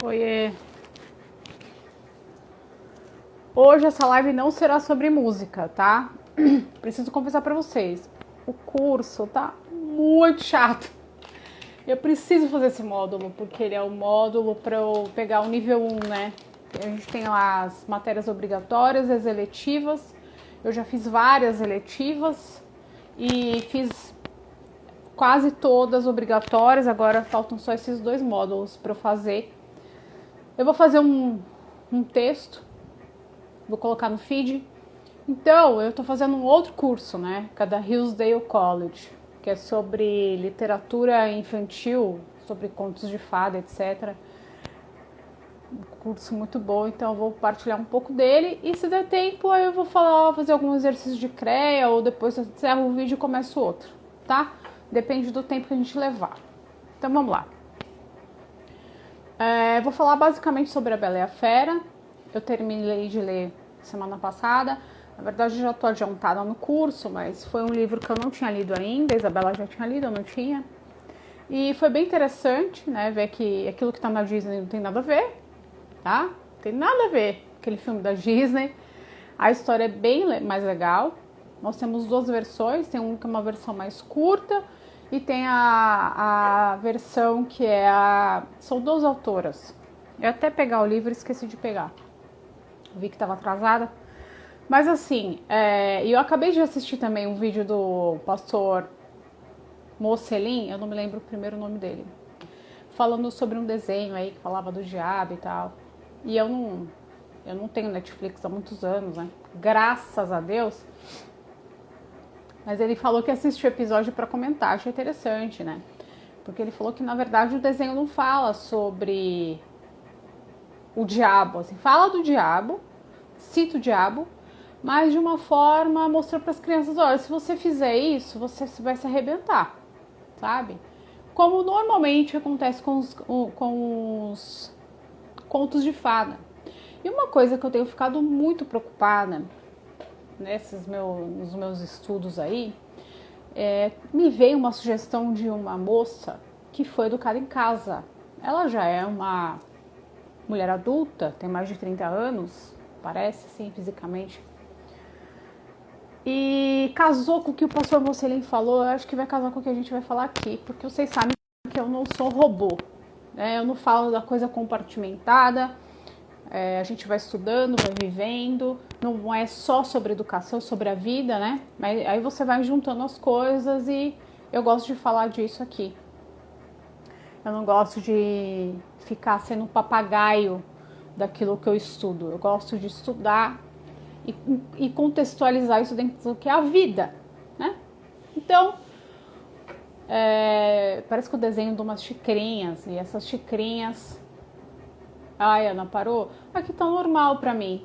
Oiê. Hoje essa live não será sobre música, tá? Preciso confessar pra vocês. O curso tá muito chato. Eu preciso fazer esse módulo, porque ele é o módulo para eu pegar o nível 1, né? A gente tem lá as matérias obrigatórias, as eletivas. Eu já fiz várias eletivas e fiz quase todas obrigatórias. Agora faltam só esses dois módulos para eu fazer. Eu vou fazer um texto, vou colocar no feed. Então, eu tô fazendo um outro curso, né? Que é da Hillsdale College, que é sobre literatura infantil, sobre contos de fada, etc. Um curso muito bom, então eu vou partilhar um pouco dele. E se der tempo, aí eu vou fazer algum exercício de CREA, ou depois eu encerro o vídeo e começo outro, tá? Depende do tempo que a gente levar. Então, vamos lá. Vou falar basicamente sobre A Bela e a Fera. Eu terminei de ler semana passada. Na verdade, eu já estou adiantada no curso, mas foi um livro que eu não tinha lido ainda. A Isabela já tinha lido, eu não tinha. E foi bem interessante, né, ver que aquilo que está na Disney não tem nada a ver, tá? Não tem nada a ver com aquele filme da Disney. A história é bem mais legal. Nós temos duas versões. Tem uma que é uma versão mais curta e tem a versão que é São duas autoras. Eu até pegar o livro e esqueci de pegar. Vi que estava atrasada. Mas assim, eu acabei de assistir também um vídeo do pastor Mocelin, eu não me lembro o primeiro nome dele, falando sobre um desenho aí que falava do diabo e tal. E eu não tenho Netflix há muitos anos, né? Graças a Deus. Mas ele falou que assistiu o episódio para comentar, achei interessante, né? Porque ele falou que na verdade o desenho não fala sobre o diabo, assim, fala do diabo, cita o diabo, mas de uma forma mostrou para as crianças, olha, se você fizer isso, você vai se arrebentar, sabe? Como normalmente acontece com os contos de fada. E uma coisa que eu tenho ficado muito preocupada nos meus estudos aí, me veio uma sugestão de uma moça que foi educada em casa. Ela já é uma mulher adulta, tem mais de 30 anos, parece assim, fisicamente. E casou com o que o pastor Mocelin falou. Eu acho que vai casar com o que a gente vai falar aqui, porque vocês sabem que eu não sou robô, né? Eu não falo da coisa compartimentada. A gente vai estudando, vai vivendo. Não é só sobre educação, sobre a vida, né? Mas aí você vai juntando as coisas e eu gosto de falar disso aqui. Eu não gosto de ficar sendo um papagaio daquilo que eu estudo. Eu gosto de estudar e contextualizar isso dentro do que é a vida, né? Então, parece que o desenho de umas xicrinhas, e essas xicrinhas... Ai, Ana, parou? Aqui tá normal pra mim.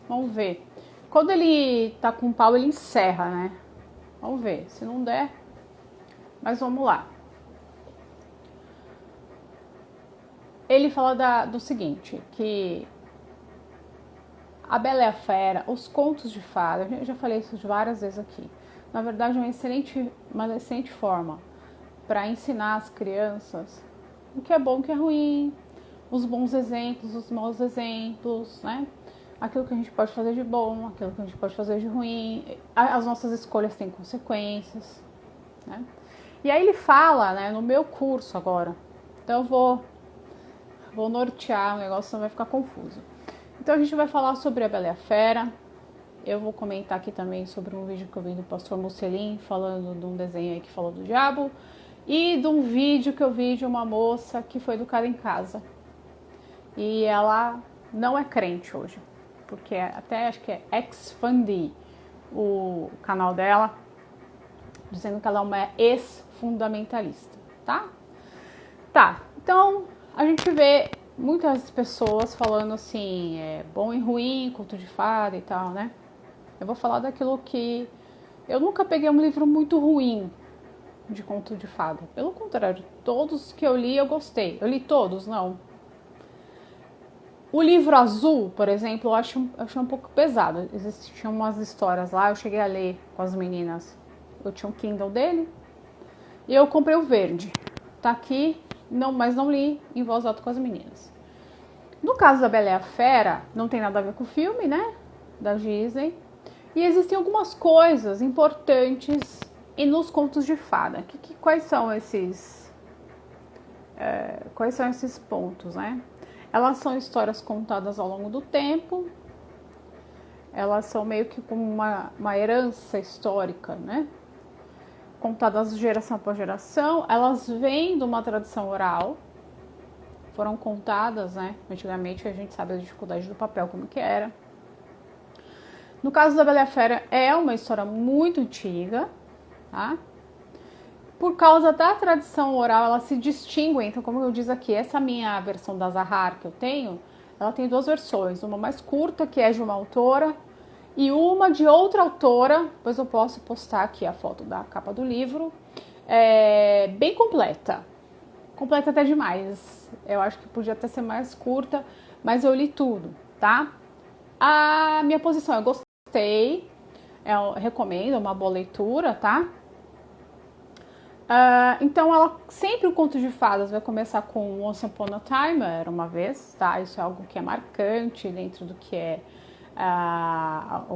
Vamos ver. Quando ele tá com pau, ele encerra, né? Vamos ver, se não der. Mas vamos lá. Ele fala do seguinte, que A Bela e a Fera, os contos de fada, eu já falei isso várias vezes aqui. Na verdade, é uma excelente forma para ensinar as crianças o que é bom, o que é ruim, os bons exemplos, os maus exemplos, né? Aquilo que a gente pode fazer de bom, aquilo que a gente pode fazer de ruim. As nossas escolhas têm consequências, né? E aí ele fala, né, no meu curso agora. Então eu vou nortear o negócio, senão vai ficar confuso. Então a gente vai falar sobre A Bela e a Fera. Eu vou comentar aqui também sobre um vídeo que eu vi do pastor Mocelin, falando de um desenho aí que falou do diabo. E de um vídeo que eu vi de uma moça que foi educada em casa. E ela não é crente hoje, porque até acho que é Expandi o canal dela, dizendo que ela é uma ex-fundamentalista, tá? Tá, então a gente vê muitas pessoas falando assim, bom e ruim, conto de fada e tal, né? Eu vou falar daquilo que... Eu nunca peguei um livro muito ruim de conto de fada. Pelo contrário, todos que eu li eu gostei. Eu li todos, não. O livro azul, por exemplo, eu achei um pouco pesado. Existiam umas histórias lá, eu cheguei a ler com as meninas. Eu tinha um Kindle dele e eu comprei o verde. Tá aqui, não, mas não li em voz alta com as meninas. No caso da Bela e a Fera, não tem nada a ver com o filme, né? Da Disney. E existem algumas coisas importantes e nos contos de fada. Quais são esses pontos, né? Elas são histórias contadas ao longo do tempo. Elas são meio que como uma herança histórica, né? Contadas de geração por geração. Elas vêm de uma tradição oral. Foram contadas, né? Antigamente a gente sabe a dificuldade do papel, como que era. No caso da Bela e a Fera, é uma história muito antiga, tá? Por causa da tradição oral, ela se distingue. Então, como eu disse aqui, essa minha versão da Zahar que eu tenho, ela tem duas versões. Uma mais curta, que é de uma autora, e uma de outra autora. Depois eu posso postar aqui a foto da capa do livro. Bem completa. Completa até demais. Eu acho que podia até ser mais curta, mas eu li tudo, tá? A minha posição, eu gostei, eu recomendo, é uma boa leitura, tá? Então, sempre o conto de fadas vai começar com Once Upon a Time, era uma vez, tá? Isso é algo que é marcante dentro do que é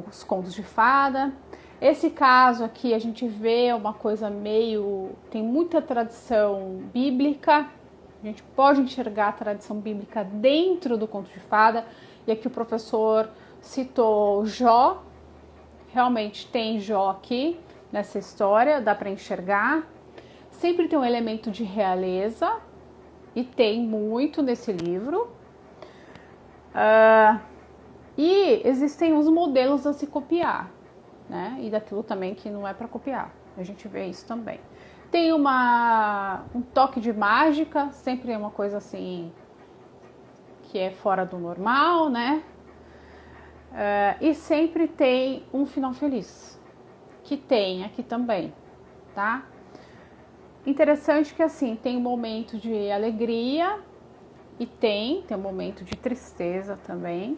os contos de fada. Esse caso aqui a gente vê uma coisa tem muita tradição bíblica, a gente pode enxergar a tradição bíblica dentro do conto de fada, e aqui o professor citou Jó, realmente tem Jó aqui nessa história, dá para enxergar. Sempre tem um elemento de realeza, e tem muito nesse livro. E existem os modelos a se copiar, né? E daquilo também que não é para copiar. A gente vê isso também. Tem um toque de mágica, sempre é uma coisa assim que é fora do normal, né? E sempre tem um final feliz, que tem aqui também, tá? Interessante que assim, tem um momento de alegria e tem um momento de tristeza também.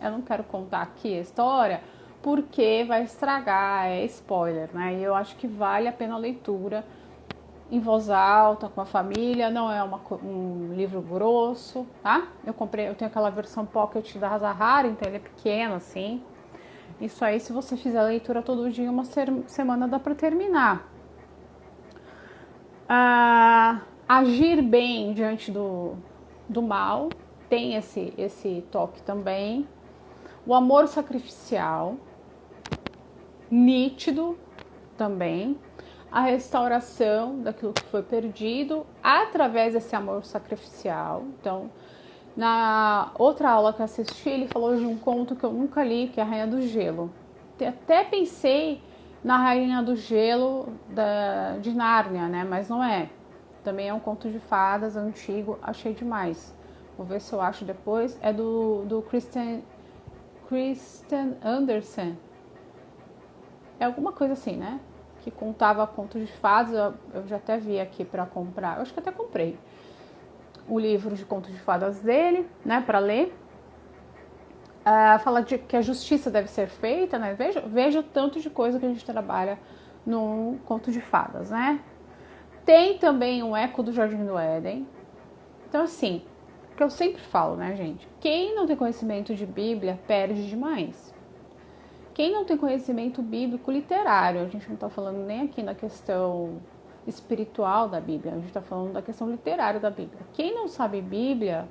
Eu não quero contar aqui a história porque vai estragar, é spoiler, né? E eu acho que vale a pena a leitura em voz alta, com a família, não é um livro grosso, tá? Eu tenho aquela versão pocket da Zahar, então ele é pequeno assim. Isso aí, se você fizer a leitura todo dia, uma semana dá para terminar. Agir bem diante do mal, tem esse toque também. O amor sacrificial, nítido também. A restauração daquilo que foi perdido através desse amor sacrificial. Então, na outra aula que eu assisti, ele falou de um conto que eu nunca li, que é a Rainha do Gelo. Até pensei na Rainha do Gelo de Nárnia, né? Mas não é. Também é um conto de fadas antigo, achei demais. Vou ver se eu acho depois. É do Christian Andersen. É alguma coisa assim, né? Que contava contos de fadas. Eu já até vi aqui para comprar. Eu acho que até comprei o livro de contos de fadas dele, né? Para ler. Fala que a justiça deve ser feita, né? Veja o tanto de coisa que a gente trabalha no conto de fadas, né? Tem também um eco do Jardim do Éden. Então, assim, o que eu sempre falo, né, gente? Quem não tem conhecimento de Bíblia perde demais. Quem não tem conhecimento bíblico literário, a gente não está falando nem aqui na questão espiritual da Bíblia, a gente está falando da questão literária da Bíblia. Quem não sabe Bíblia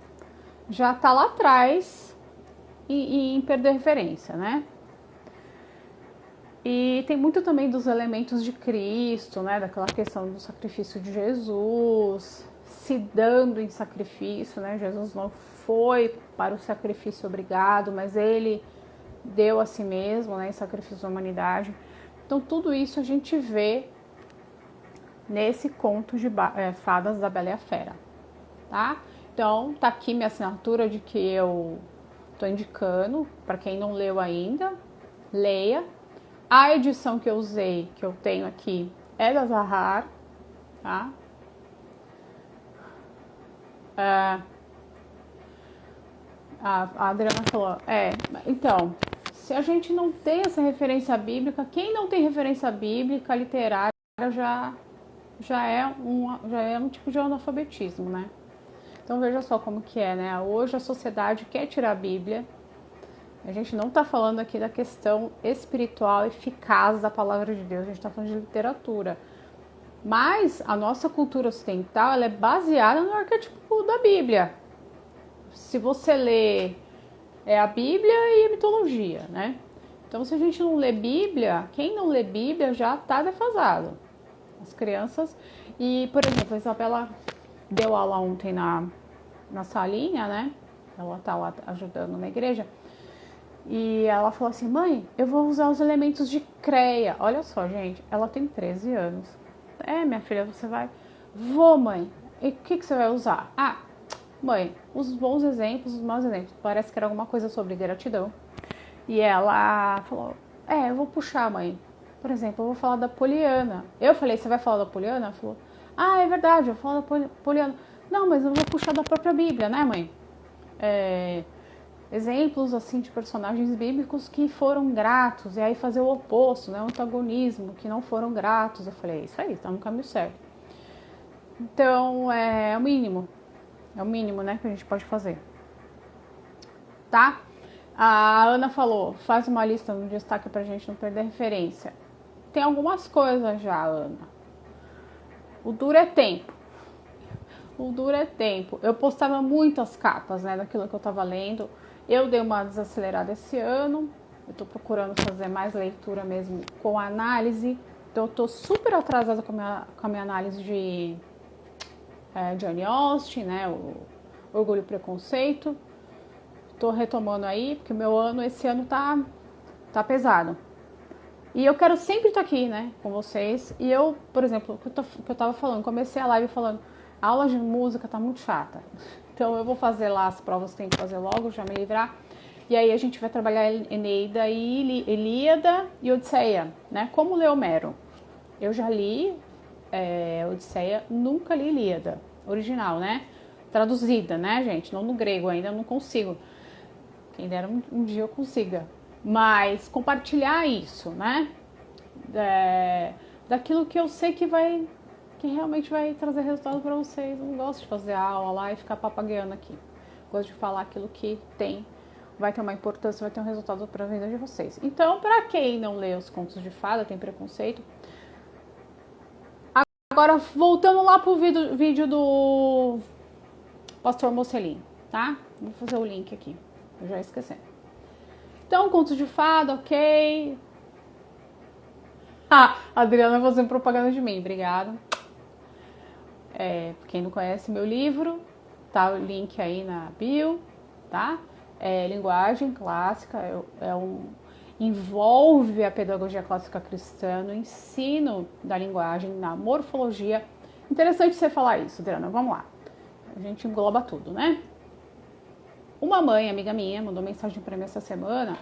já está lá atrás e em perder referência, né? E tem muito também dos elementos de Cristo, né? Daquela questão do sacrifício de Jesus, se dando em sacrifício, né? Jesus não foi para o sacrifício obrigado, mas ele deu a si mesmo, né? Em sacrifício da humanidade. Então tudo isso a gente vê nesse conto de fadas da Bela e a Fera, tá? Então tá aqui minha assinatura de que eu tô indicando para quem não leu ainda, leia. A edição que eu usei, que eu tenho aqui, é da Zahar, tá? A Adriana falou, então, se a gente não tem essa referência bíblica, quem não tem referência bíblica literária já é um tipo de analfabetismo, né? Então veja só como que é, né? Hoje a sociedade quer tirar a Bíblia. A gente não está falando aqui da questão espiritual eficaz da palavra de Deus, a gente está falando de literatura. Mas a nossa cultura ocidental, ela é baseada no arquétipo da Bíblia. Se você lê a Bíblia e a mitologia, né? Então, se a gente não lê Bíblia, quem não lê Bíblia já está defasado. As crianças. E, por exemplo, a Isabela deu aula ontem na salinha, né? Ela está lá ajudando na igreja. E ela falou assim, mãe, eu vou usar os elementos de CREA. Olha só, gente, ela tem 13 anos. Minha filha, você vai... Vou, mãe. E o que você vai usar? Mãe, os bons exemplos, os maus exemplos. Parece que era alguma coisa sobre gratidão. E ela falou, eu vou puxar, mãe. Por exemplo, eu vou falar da Poliana. Eu falei, você vai falar da Poliana? Ela falou, é verdade, eu vou falar da Poliana. Não, mas eu vou puxar da própria Bíblia, né, mãe? Exemplos, assim, de personagens bíblicos que foram gratos. E aí fazer o oposto, né, o antagonismo, que não foram gratos. Eu falei, isso aí, tá no caminho certo. Então, é o mínimo. É o mínimo, né, que a gente pode fazer. Tá? A Ana falou, faz uma lista no destaque pra gente não perder referência. Tem algumas coisas já, Ana. O duro é tempo. O duro é tempo. Eu postava muitas capas, né, daquilo que eu tava lendo. Eu dei uma desacelerada esse ano. Eu tô procurando fazer mais leitura mesmo com análise. Então eu tô super atrasada com a minha análise de Jane Austen, né, o Orgulho e Preconceito. Tô retomando aí, porque o meu ano, esse ano tá pesado. E eu quero sempre estar aqui, né, com vocês. E eu, por exemplo, o que eu tava falando, comecei a live falando, a aula de música tá muito chata. Então eu vou fazer lá as provas que tem que fazer logo, já me livrar. E aí a gente vai trabalhar Eneida e Ilíada e Odisseia, né, como ler Homero. Eu já li Odisseia, nunca li Ilíada, original, né, traduzida, né, gente, não no grego ainda, eu não consigo. Quem dera um dia eu consiga. Mas compartilhar isso, né? Daquilo que eu sei que realmente vai trazer resultado para vocês. Eu não gosto de fazer aula lá e ficar papagueando aqui. Gosto de falar aquilo que vai ter uma importância, vai ter um resultado para a vida de vocês. Então, para quem não lê os contos de fada, tem preconceito. Agora, voltando lá pro vídeo do Pastor Mocelin, tá? Vou fazer o link aqui. Eu já esqueci. Então, contos de fada, ok. A Adriana fazendo propaganda de mim, obrigada. Quem não conhece meu livro, tá o link aí na bio, tá? Linguagem clássica, envolve a pedagogia clássica cristã no ensino da linguagem, na morfologia. Interessante você falar isso, Adriana, vamos lá. A gente engloba tudo, né? Uma mãe, amiga minha, mandou mensagem para mim essa semana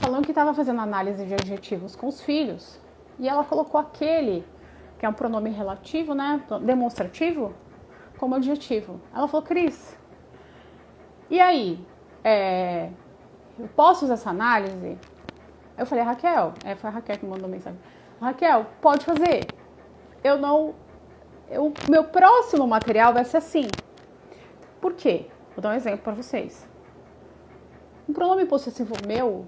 falando que estava fazendo análise de adjetivos com os filhos e ela colocou aquele, que é um pronome relativo, né, demonstrativo, como adjetivo. Ela falou, Cris, e aí, eu posso usar essa análise? Eu falei, Raquel, foi a Raquel que mandou mensagem. Raquel, pode fazer. Meu próximo material vai ser assim. Por quê? Vou dar um exemplo para vocês. Um pronome possessivo meu,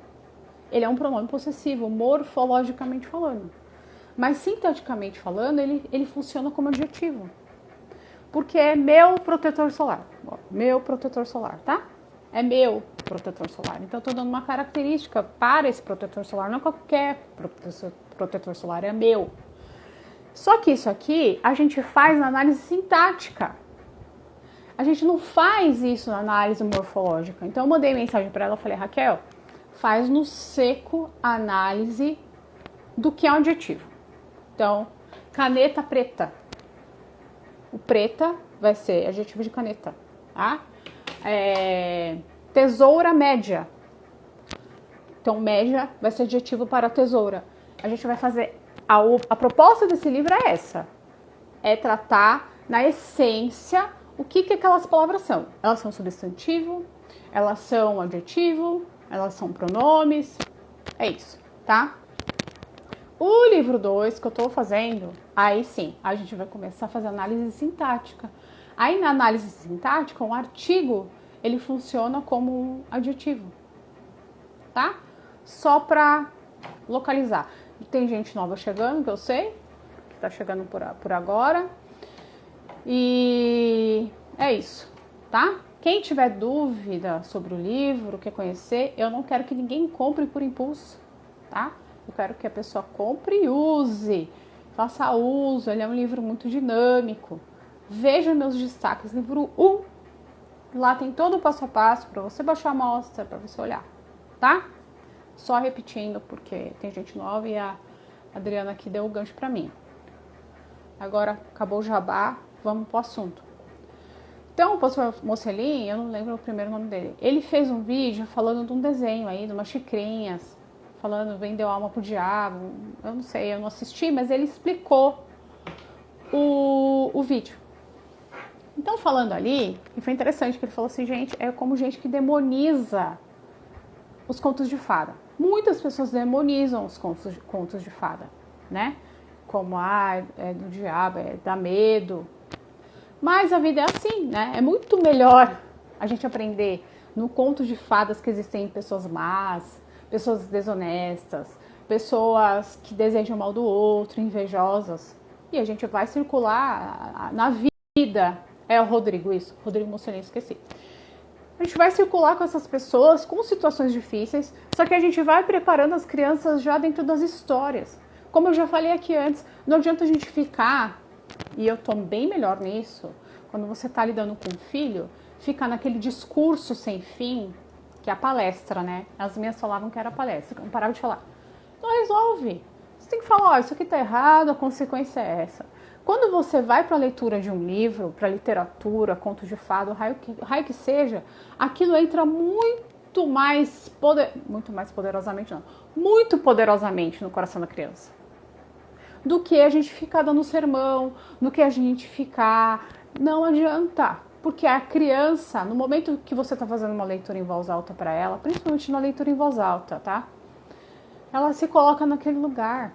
ele é um pronome possessivo, morfologicamente falando. Mas sintaticamente falando, ele funciona como adjetivo. Porque é meu protetor solar. Meu protetor solar, tá? É meu protetor solar. Então, eu estou dando uma característica para esse protetor solar. Não qualquer protetor solar, é meu. Só que isso aqui, a gente faz na análise sintática. A gente não faz isso na análise morfológica. Então, eu mandei mensagem para ela, eu falei, Raquel, faz no seco a análise do que é um adjetivo. Então, caneta preta. O preta vai ser adjetivo de caneta, tá? Tesoura média. Então, média vai ser adjetivo para tesoura. A gente vai fazer... A proposta desse livro é essa. É tratar na essência o que aquelas palavras são. Elas são substantivo, elas são adjetivo, elas são pronomes. É isso, tá? O livro 2 que eu tô fazendo, aí sim, a gente vai começar a fazer análise sintática. Aí na análise sintática, um artigo, ele funciona como um adjetivo, tá? Só para localizar. Tem gente nova chegando, que eu sei, que tá chegando por agora. E é isso, tá? Quem tiver dúvida sobre o livro, quer conhecer, eu não quero que ninguém compre por impulso, tá? Eu quero que a pessoa compre e use, faça uso. Ele é um livro muito dinâmico. Veja meus destaques, livro 1. Lá tem todo o passo a passo para você baixar a amostra, para você olhar, tá? Só repetindo, porque tem gente nova e a Adriana aqui deu o gancho para mim. Agora acabou o jabá, vamos pro assunto. Então, o pastor Mocelin, eu não lembro o primeiro nome dele, ele fez um vídeo falando de um desenho aí, de umas xicrinhas, falando vendeu alma pro diabo. Eu não sei, eu não assisti, mas ele explicou o vídeo. Então, falando ali, e foi interessante que ele falou assim, gente, é como gente que demoniza os contos de fada. Muitas pessoas demonizam os contos de fada, né? Como, é do diabo, dá medo. Mas a vida é assim, né? É muito melhor a gente aprender no conto de fadas que existem pessoas más, pessoas desonestas, pessoas que desejam mal do outro, invejosas. E a gente vai circular na vida. É o Rodrigo, isso. Rodrigo Mocelin, esqueci. A gente vai circular com essas pessoas, com situações difíceis, só que a gente vai preparando as crianças já dentro das histórias. Como eu já falei aqui antes, não adianta a gente ficar, e eu tô bem melhor nisso, quando você tá lidando com um filho, ficar naquele discurso sem fim, que é a palestra, né? As minhas falavam que era palestra, não parava de falar. Não resolve. Você tem que falar, ó, isso aqui tá errado, a consequência é essa. Quando você vai para a leitura de um livro, para literatura, conto de fada, o raio que seja, aquilo entra muito mais poderosamente, não, muito poderosamente no coração da criança. Do que a gente ficar dando sermão, do que a gente ficar... Não adianta, porque a criança, no momento que você está fazendo uma leitura em voz alta para ela, principalmente na leitura em voz alta, tá? Ela se coloca naquele lugar.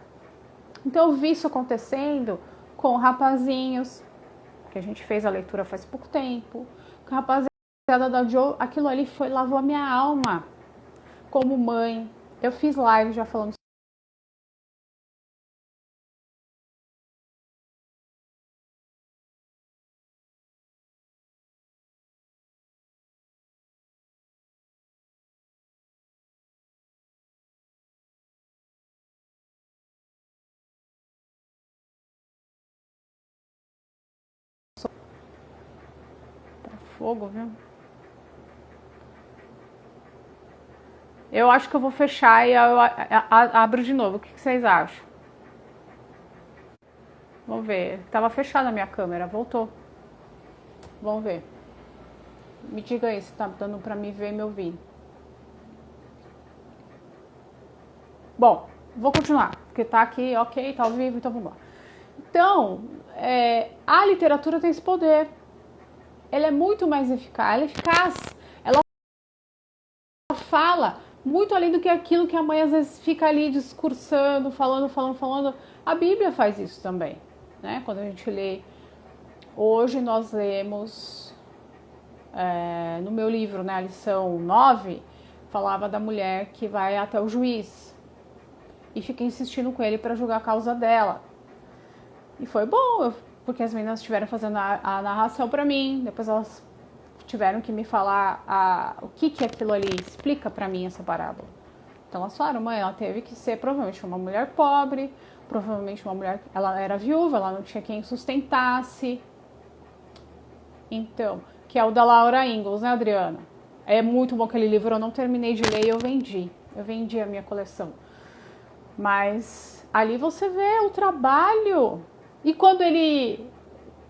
Então eu vi isso acontecendo com rapazinhos, que a gente fez a leitura faz pouco tempo, com a rapaziada da Joe, aquilo ali lavou a minha alma como mãe. Eu fiz live já falando fogo, viu? Eu acho que eu vou fechar e eu abro de novo. O que vocês acham? Vamos ver. Tava fechada a minha câmera, voltou. Vamos ver. Me diga aí se tá dando pra me ver e me ouvir. Bom, vou continuar, porque tá aqui, ok, tá ao vivo, então vamos lá. Então, a literatura tem esse poder. Ela é muito mais eficaz. Ela fala muito além do que aquilo que a mãe às vezes fica ali discursando, falando. A Bíblia faz isso também, né? Quando a gente lê, hoje nós lemos no meu livro, né, a lição 9, falava da mulher que vai até o juiz e fica insistindo com ele para julgar a causa dela. E foi bom, porque as meninas estiveram fazendo a narração para mim, depois elas tiveram que me falar o que é aquilo ali, explica para mim essa parábola. Então elas falaram, mãe, ela teve que ser provavelmente uma mulher pobre, provavelmente uma mulher, ela era viúva, ela não tinha quem sustentasse. Então, que é o da Laura Ingalls, né, Adriana? É muito bom aquele livro, eu não terminei de ler e eu vendi a minha coleção. Mas ali você vê o trabalho. E quando ele...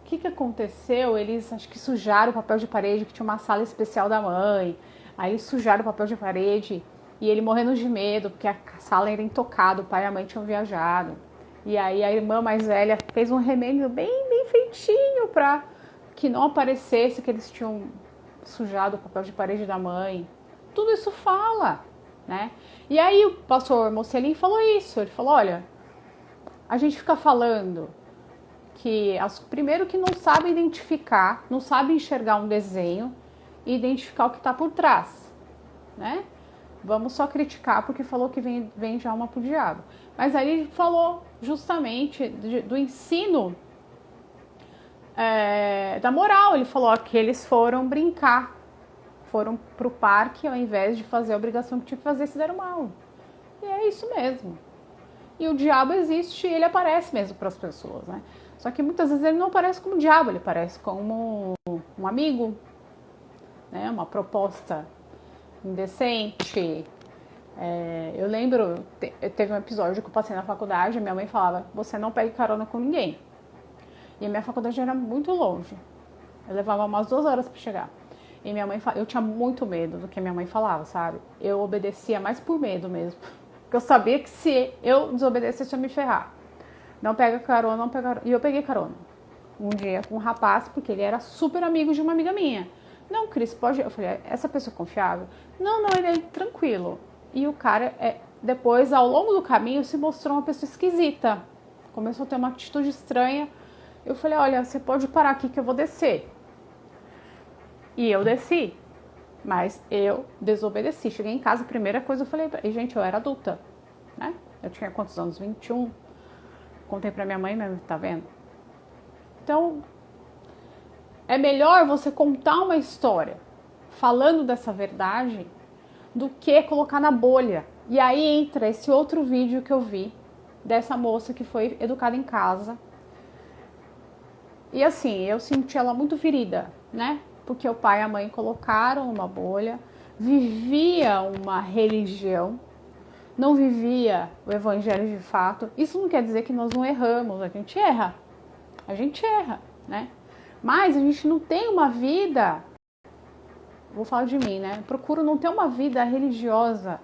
O que aconteceu? Eles acho que sujaram o papel de parede, que tinha uma sala especial da mãe. Aí eles sujaram o papel de parede e ele morrendo de medo, porque a sala era intocada, o pai e a mãe tinham viajado. E aí a irmã mais velha fez um remendo bem feitinho pra que não aparecesse que eles tinham sujado o papel de parede da mãe. Tudo isso fala, né? E aí o pastor Mocelin falou isso. Ele falou, olha, a gente fica falando primeiro que não sabem identificar, não sabem enxergar um desenho e identificar o que está por trás, né? Vamos só criticar porque falou que vem já uma pro diabo. Mas aí ele falou justamente do ensino da moral. Ele falou que eles foram brincar, foram pro parque ao invés de fazer a obrigação que tinha que fazer, se deram mal. E é isso mesmo. E o diabo existe e ele aparece mesmo para as pessoas, né? Só que muitas vezes ele não aparece como diabo, ele aparece como um amigo, né? Uma proposta indecente. Eu lembro, teve um episódio que eu passei na faculdade e minha mãe falava: você não pegue carona com ninguém. E a minha faculdade era muito longe. Eu levava umas 2 horas para chegar. E minha mãe, eu tinha muito medo do que minha mãe falava, sabe? Eu obedecia mais por medo mesmo. Porque eu sabia que se eu desobedecesse, eu ia me ferrar. Não pega carona, não pega carona. E eu peguei carona. Um dia com um rapaz, porque ele era super amigo de uma amiga minha. Não, Cris, pode... Eu falei, essa pessoa é confiável? Não, ele é tranquilo. E o cara, depois, ao longo do caminho, se mostrou uma pessoa esquisita. Começou a ter uma atitude estranha. Eu falei, olha, você pode parar aqui que eu vou descer. E eu desci. Mas eu desobedeci. Cheguei em casa, a primeira coisa eu falei, e gente, eu era adulta, né? Eu tinha quantos anos? 21. Contei pra minha mãe, tá vendo? Então, é melhor você contar uma história falando dessa verdade do que colocar na bolha. E aí entra esse outro vídeo que eu vi dessa moça que foi educada em casa. E assim, eu senti ela muito ferida, né? Porque o pai e a mãe colocaram uma bolha, vivia uma religião, não vivia o evangelho de fato. Isso não quer dizer que nós não erramos, a gente erra, né? Mas a gente não tem uma vida, vou falar de mim, né? Eu procuro não ter uma vida religiosa,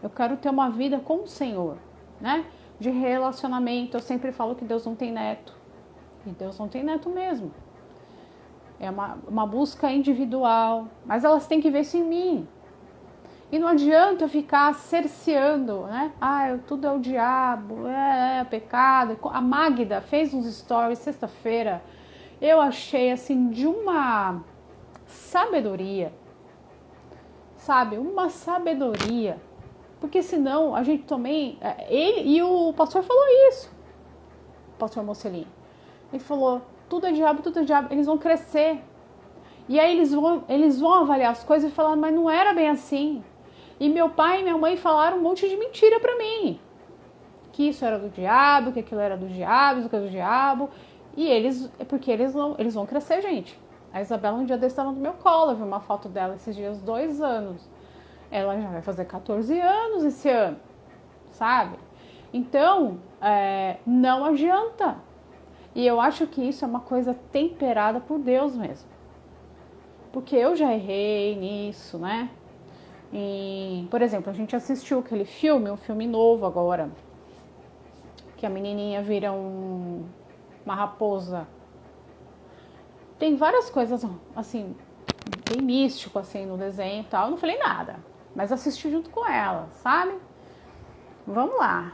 eu quero ter uma vida com o Senhor, né? De relacionamento, eu sempre falo que Deus não tem neto, e Deus não tem neto mesmo. É uma busca individual, mas elas têm que ver isso em mim. E não adianta eu ficar cerceando, né? Tudo é o diabo, é pecado. A Magda fez uns stories sexta-feira. Eu achei assim de uma sabedoria, sabe? Uma sabedoria. Porque senão a gente também... Ele e o pastor falou isso. O pastor Mocelin. Ele falou... tudo é diabo, eles vão crescer. E aí eles vão avaliar as coisas e falar, mas não era bem assim. E meu pai e minha mãe falaram um monte de mentira pra mim. Que isso era do diabo, que aquilo era do diabo, isso era do diabo. E porque eles vão crescer, gente. A Isabela um dia desse estava no meu colo, eu vi uma foto dela esses dias, 2 anos. Ela já vai fazer 14 anos esse ano, sabe? Então, não adianta. E eu acho que isso é uma coisa temperada por Deus mesmo. Porque eu já errei nisso, né? Por exemplo, a gente assistiu aquele filme, um filme novo agora, que a menininha vira uma raposa. Tem várias coisas, assim, bem místico, assim, no desenho e tal. Eu não falei nada, mas assisti junto com ela, sabe? Vamos lá.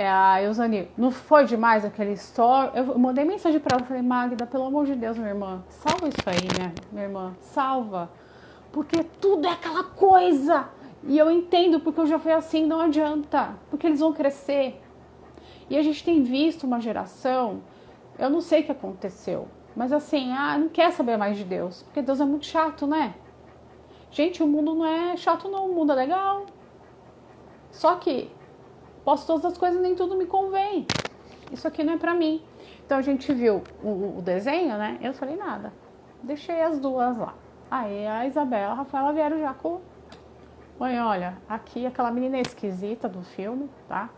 A Eusani, não foi demais aquele story? Eu mandei mensagem pra ela, falei, Magda, pelo amor de Deus, minha irmã, salva isso aí, né? Minha irmã, salva. Porque tudo é aquela coisa. E eu entendo, porque eu já fui assim, não adianta. Porque eles vão crescer. E a gente tem visto uma geração, eu não sei o que aconteceu, mas assim, não quer saber mais de Deus. Porque Deus é muito chato, né? Gente, o mundo não é chato não, o mundo é legal. Só que posso todas as coisas, nem tudo me convém. Isso aqui não é pra mim. Então a gente viu o desenho, né? Eu falei nada. Deixei as duas lá. Aí a Isabela e a Rafaela vieram já com... Mãe, olha, aqui aquela menina esquisita do filme, tá?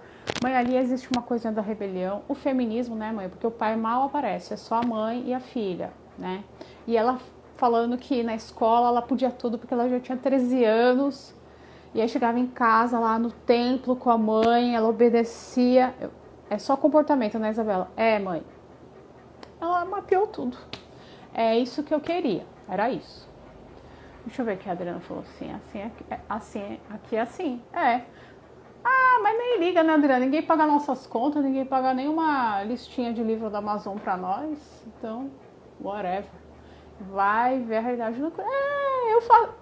Mãe, ali existe uma coisinha da rebelião. O feminismo, né, mãe? Porque o pai mal aparece, é só a mãe e a filha, né? E ela falando que na escola ela podia tudo porque ela já tinha 13 anos. E aí chegava em casa, lá no templo com a mãe, ela obedecia. É só comportamento, né, Isabela? Mãe. Ela mapeou tudo. É isso que eu queria, era isso. Deixa eu ver o que a Adriana falou assim, aqui é assim. mas nem liga, né, Adriana? Ninguém paga nossas contas, ninguém paga nenhuma listinha de livro da Amazon pra nós. Então, whatever. Vai ver a realidade do...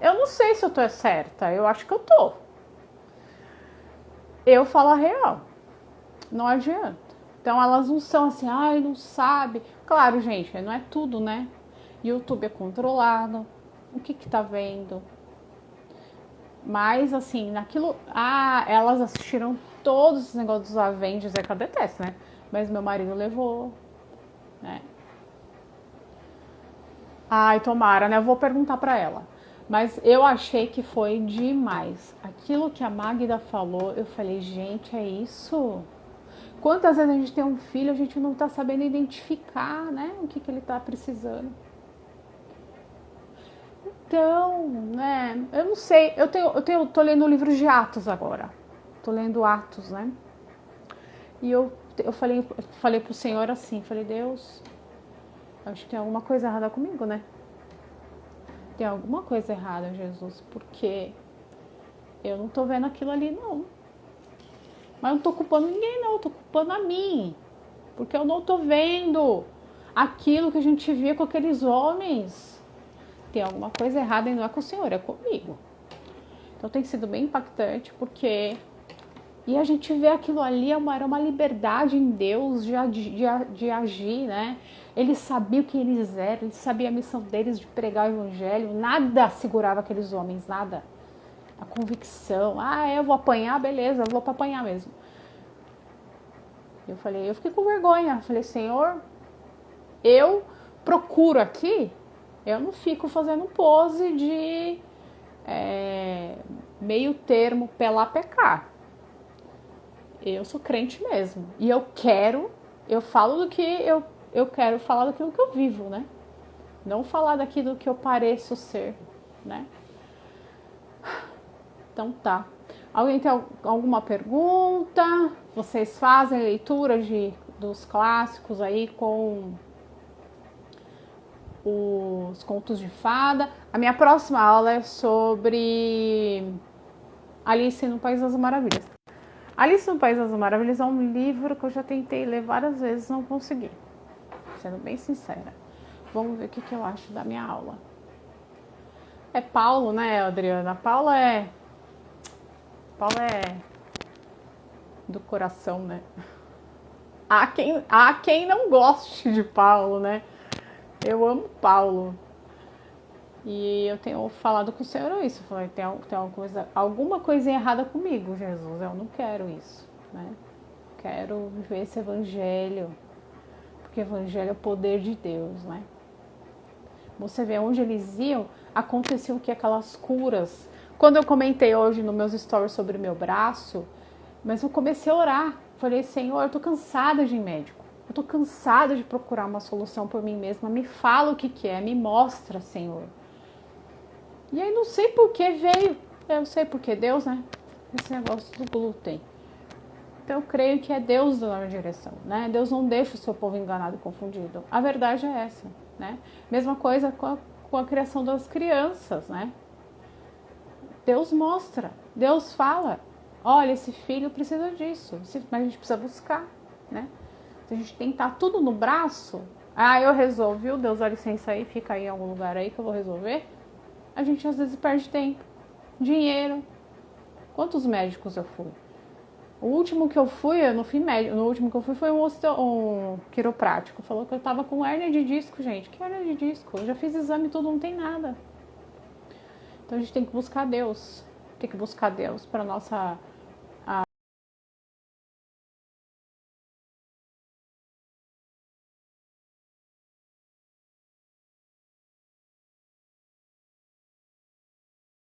eu não sei se eu tô certa. Eu acho que eu tô. Eu falo a real. Não adianta. Então, elas não são assim, ai, não sabe. Claro, gente, não é tudo, né? YouTube é controlado. O que tá vendo? Mas, assim, naquilo... elas assistiram todos os negócios dos Avengers, é que eu detesto, né? Mas meu marido levou, né? Ai, tomara, né? Eu vou perguntar pra ela. Mas eu achei que foi demais. Aquilo que a Magda falou, eu falei, gente, é isso? Quantas vezes a gente tem um filho, a gente não tá sabendo identificar, né? O que ele tá precisando. Então, né, eu não sei, tô lendo o livro de Atos agora, tô lendo Atos, né, e eu falei pro Senhor assim, falei, Deus, acho que tem alguma coisa errada comigo, né, tem alguma coisa errada, Jesus, porque eu não tô vendo aquilo ali, não, mas não tô culpando ninguém, não, tô culpando a mim, porque eu não tô vendo aquilo que a gente via com aqueles homens. Tem alguma coisa errada e não é com o Senhor, é comigo. Então tem sido bem impactante, porque... E a gente vê aquilo ali, era uma liberdade em Deus de agir, né? Eles sabiam quem eles eram, eles sabiam a missão deles de pregar o evangelho, nada segurava aqueles homens, nada. A convicção, eu vou apanhar, beleza, eu vou para apanhar mesmo. Eu fiquei com vergonha, falei, Senhor, eu procuro aqui... Eu não fico fazendo pose de meio termo, pelar, pecar. Eu sou crente mesmo. E eu falo do que eu quero falar daquilo que eu vivo, né? Não falar daquilo que eu pareço ser, né? Então tá. Alguém tem alguma pergunta? Vocês fazem leitura dos clássicos aí com... os contos de fada. A minha próxima aula é sobre Alice no País das Maravilhas. Alice no País das Maravilhas é um livro que eu já tentei ler várias vezes e não consegui. Sendo bem sincera. Vamos ver o que eu acho da minha aula. É Paulo, né, Adriana? Paulo é do coração, né? Há quem não goste de Paulo, né? Eu amo Paulo. E eu tenho falado com o Senhor isso. Eu falei, tem alguma coisa errada comigo, Jesus. Eu não quero isso, né? Quero viver esse evangelho. Porque evangelho é o poder de Deus, né? Você vê onde eles iam, aconteceu o que? Aquelas curas. Quando eu comentei hoje nos meus stories sobre o meu braço, mas eu comecei a orar. Falei, Senhor, eu tô cansada de ir médico. Eu tô cansada de procurar uma solução por mim mesma. Me fala o que é, me mostra, Senhor. E aí não sei por que veio. Eu sei porque Deus, né? Esse negócio do glúten. Então eu creio que é Deus dando a direção, né? Deus não deixa o seu povo enganado e confundido. A verdade é essa, né? Mesma coisa com a criação das crianças, né? Deus mostra, Deus fala. Olha, esse filho precisa disso, mas a gente precisa buscar, né? Se a gente tentar tudo no braço, eu resolvo, viu? Deus dá licença aí, fica aí em algum lugar aí que eu vou resolver. A gente às vezes perde tempo, dinheiro. Quantos médicos eu fui? O último que eu fui, eu não fui médico, no último que eu fui foi um quiroprático. Falou que eu tava com hérnia de disco, gente. Que hérnia de disco? Eu já fiz exame e tudo, não tem nada. Então a gente tem que buscar Deus. Tem que buscar Deus para nossa